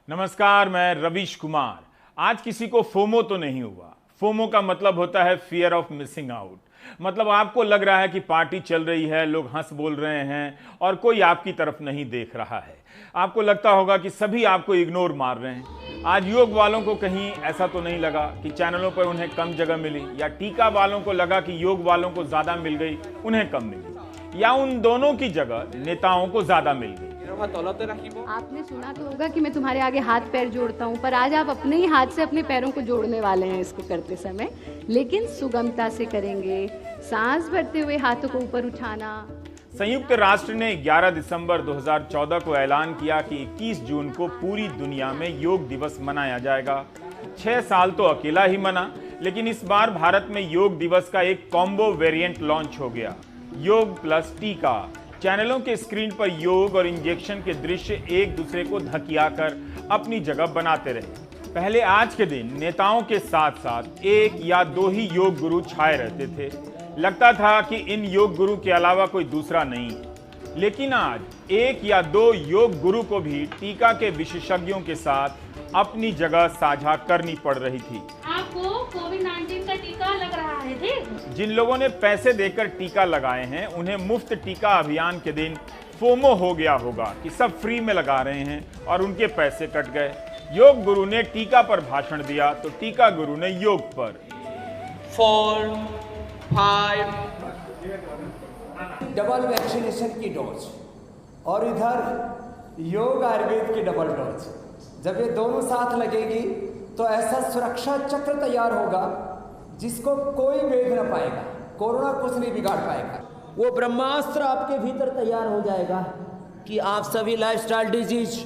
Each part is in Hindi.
नमस्कार, मैं रवीश कुमार। आज किसी को फोमो तो नहीं हुआ। फोमो का मतलब होता है फियर ऑफ मिसिंग आउट। मतलब आपको लग रहा है कि पार्टी चल रही है, लोग हंस बोल रहे हैं और कोई आपकी तरफ नहीं देख रहा है। आपको लगता होगा कि सभी आपको इग्नोर मार रहे हैं। आज योग वालों को कहीं ऐसा तो नहीं लगा कि चैनलों पर उन्हें कम जगह मिली, या टीका वालों को लगा कि योग वालों को ज्यादा मिल गई, उन्हें कम मिली, या उन दोनों की जगह नेताओं को ज्यादा मिल गई। आपने सुना तो होगा कि मैं तुम्हारे आगे हाथ पैर जोड़ता हूँ, पर आज आप अपने ही हाथ से अपने पैरों को जोड़ने वाले हैं इसको करते समय, लेकिन सुगमता से करेंगे। सांस भरते हुए हाथों को ऊपर उठाना। संयुक्त राष्ट्र ने 11 दिसंबर 2014 को ऐलान किया कि 21 जून को पूरी दुनिया में योग दिवस मनाया जाएगा। 6 साल तो अकेला ही मना, लेकिन इस बार भारत में योग दिवस का एक कॉम्बो वेरिएंट लॉन्च हो गया, योग प्लस टीका। चैनलों के स्क्रीन पर योग और इंजेक्शन के दृश्य एक दूसरे को धकियाकर अपनी जगह बनाते रहे। पहले आज के दिन नेताओं के साथ साथ एक या दो ही योग गुरु छाए रहते थे। लगता था कि इन योग गुरु के अलावा कोई दूसरा नहीं है। लेकिन आज एक या दो योग गुरु को भी टीका के विशेषज्ञों के साथ अपनी जगह साझा करनी पड़ रही थी। आपको कोविड-19 का टीका लग रहा है जी? जिन लोगों ने पैसे देकर टीका लगाए हैं, उन्हें मुफ्त टीका अभियान के दिन फोमो हो गया होगा कि सब फ्री में लगा रहे हैं और उनके पैसे कट गए। योग गुरु ने टीका पर भाषण दिया तो टीका गुरु ने योग पर। 4, 5 डबल वैक्सीनेशन की डोज और इधर योग आयुर्वेद की डबल डोज, जब ये दोनों साथ लगेगी तो ऐसा सुरक्षा चक्र तैयार होगा जिसको कोई वेध न पाएगा, कोरोना कुछ नहीं बिगाड़ पाएगा। वो ब्रह्मास्त्र आपके भीतर तैयार हो जाएगा कि आप सभी लाइफस्टाइल डिजीज,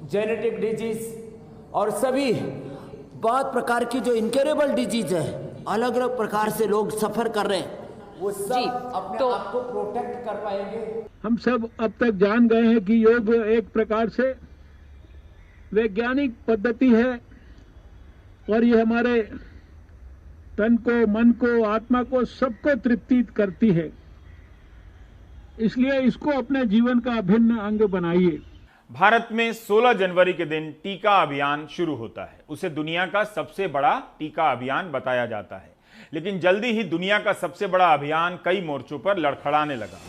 जेनेटिक डिजीज और सभी बहुत प्रकार की जो इनक्योरेबल डिजीज है, अलग अलग प्रकार से लोग सफर कर रहे हैं, वो सब अपने आप को प्रोटेक्ट कर पाएंगे। हम सब अब तक जान गए हैं कि योग एक प्रकार से वैज्ञानिक पद्धति है और ये हमारे तन को, मन को, आत्मा को सबको तृप्तित करती है। इसलिए इसको अपने जीवन का अभिन्न अंग बनाइए। भारत में 16 जनवरी के दिन टीका अभियान शुरू होता है। उसे दुनिया का सबसे बड़ा टीका अभियान बताया जाता है, लेकिन जल्दी ही दुनिया का सबसे बड़ा अभियान कई मोर्चों पर लड़खड़ाने लगा।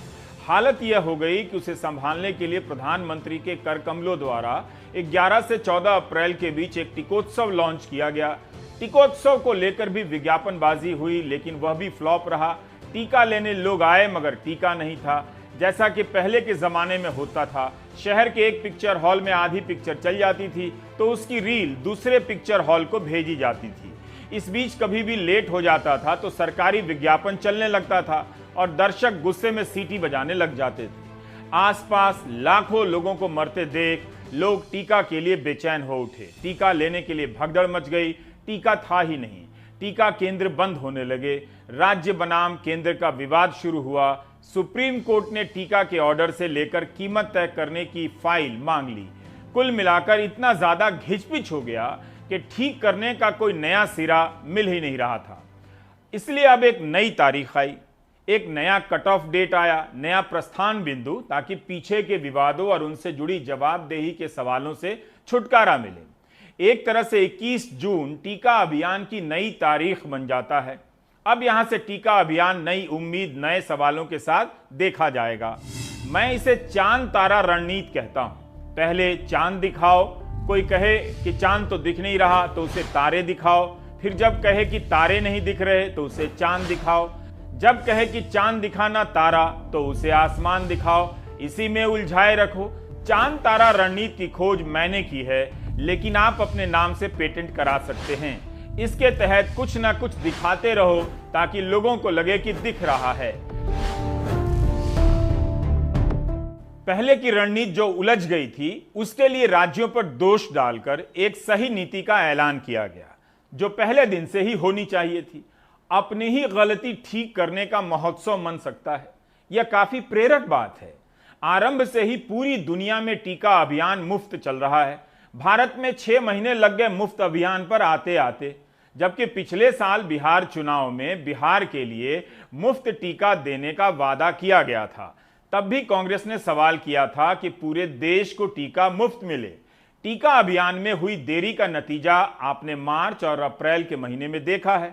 हालत यह हो गई कि उसे संभालने के लिए प्रधानमंत्री के कर कमलों द्वारा 11 से 14 अप्रैल के बीच एक टीकोत्सव लॉन्च किया गया। टीकोत्सव को लेकर भी विज्ञापनबाजी हुई, लेकिन वह भी फ्लॉप रहा। टीका लेने लोग आए मगर टीका नहीं था, जैसा कि पहले के जमाने में होता था। शहर के एक पिक्चर हॉल में आधी पिक्चर चल जाती थी तो उसकी रील दूसरे पिक्चर हॉल को भेजी जाती थी। इस बीच कभी भी लेट हो जाता था तो सरकारी विज्ञापन चलने लगता था और दर्शक गुस्से में सीटी बजाने लग जाते थे। आसपास लाखों लोगों को मरते देख लोग टीका के लिए बेचैन हो उठे। टीका लेने के लिए भगदड़ मच गई। टीका था ही नहीं। टीका केंद्र बंद होने लगे। राज्य बनाम केंद्र का विवाद शुरू हुआ। सुप्रीम कोर्ट ने टीका के ऑर्डर से लेकर कीमत तय करने की फाइल मांग ली। कुल मिलाकर इतना ज्यादा घिचपिच हो गया कि ठीक करने का कोई नया सिरा मिल ही नहीं रहा था। इसलिए अब एक नई तारीख आई, एक नया कट ऑफ डेट आया, नया प्रस्थान बिंदु, ताकि पीछे के विवादों और उनसे जुड़ी जवाबदेही के सवालों से छुटकारा मिले। एक तरह से 21 जून टीका अभियान की नई तारीख बन जाता है। अब यहां से टीका अभियान नई उम्मीद, नए सवालों के साथ देखा जाएगा। मैं इसे चांद तारा रणनीति कहता हूं। पहले चांद दिखाओ, कोई कहे कि चांद तो दिख नहीं रहा तो उसे तारे दिखाओ, फिर जब कहे कि तारे नहीं दिख रहे तो उसे चांद दिखाओ, जब कहे कि चांद दिखाना तारा तो उसे आसमान दिखाओ। इसी में उलझाए रखो। चांद तारा रणनीति की खोज मैंने की है, लेकिन आप अपने नाम से पेटेंट करा सकते हैं। इसके तहत कुछ ना कुछ दिखाते रहो ताकि लोगों को लगे कि दिख रहा है। पहले की रणनीति जो उलझ गई थी, उसके लिए राज्यों पर दोष डालकर एक सही नीति का ऐलान किया गया, जो पहले दिन से ही होनी चाहिए थी। अपनी ही गलती ठीक करने का महोत्सव मन सकता है। यह काफी प्रेरक बात है। आरंभ से ही पूरी दुनिया में टीका अभियान मुफ्त चल रहा है। भारत में 6 महीने लग गए मुफ्त अभियान पर आते आते, जबकि पिछले साल बिहार चुनाव में बिहार के लिए मुफ्त टीका देने का वादा किया गया था। तब भी कांग्रेस ने सवाल किया था कि पूरे देश को टीका मुफ्त मिले। टीका अभियान में हुई देरी का नतीजा आपने मार्च और अप्रैल के महीने में देखा है।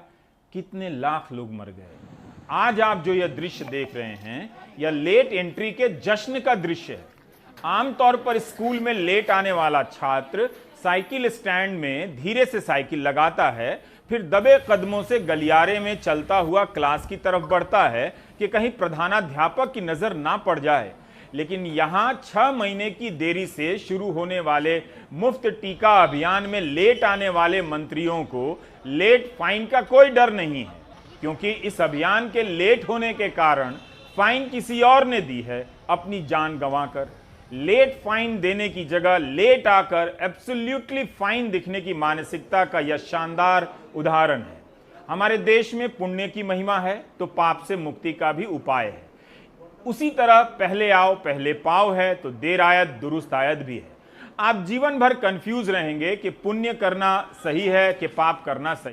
कितने लाख लोग मर गए। आज आप जो यह दृश्य देख रहे हैं, यह लेट एंट्री के जश्न का दृश्य है। आमतौर पर स्कूल में लेट आने वाला छात्र साइकिल स्टैंड में धीरे से साइकिल लगाता है, फिर दबे कदमों से गलियारे में चलता हुआ क्लास की तरफ बढ़ता है कि कहीं प्रधानाध्यापक की नजर ना पड़ जाए। लेकिन यहां 6 महीने की देरी से शुरू होने वाले मुफ्त टीका अभियान में लेट आने वाले मंत्रियों को लेट फाइन का कोई डर नहीं है, क्योंकि इस अभियान के लेट होने के कारण फाइन किसी और ने दी है, अपनी जान गंवाकर। लेट फाइन देने की जगह लेट आकर एब्सोल्युटली फाइन दिखने की मानसिकता का यह शानदार उदाहरण है। हमारे देश में पुण्य की महिमा है तो पाप से मुक्ति का भी उपाय है। उसी तरह पहले आओ पहले पाओ है तो देर आयत दुरुस्त आयत भी है। आप जीवन भर कंफ्यूज रहेंगे कि पुण्य करना सही है कि पाप करना सही।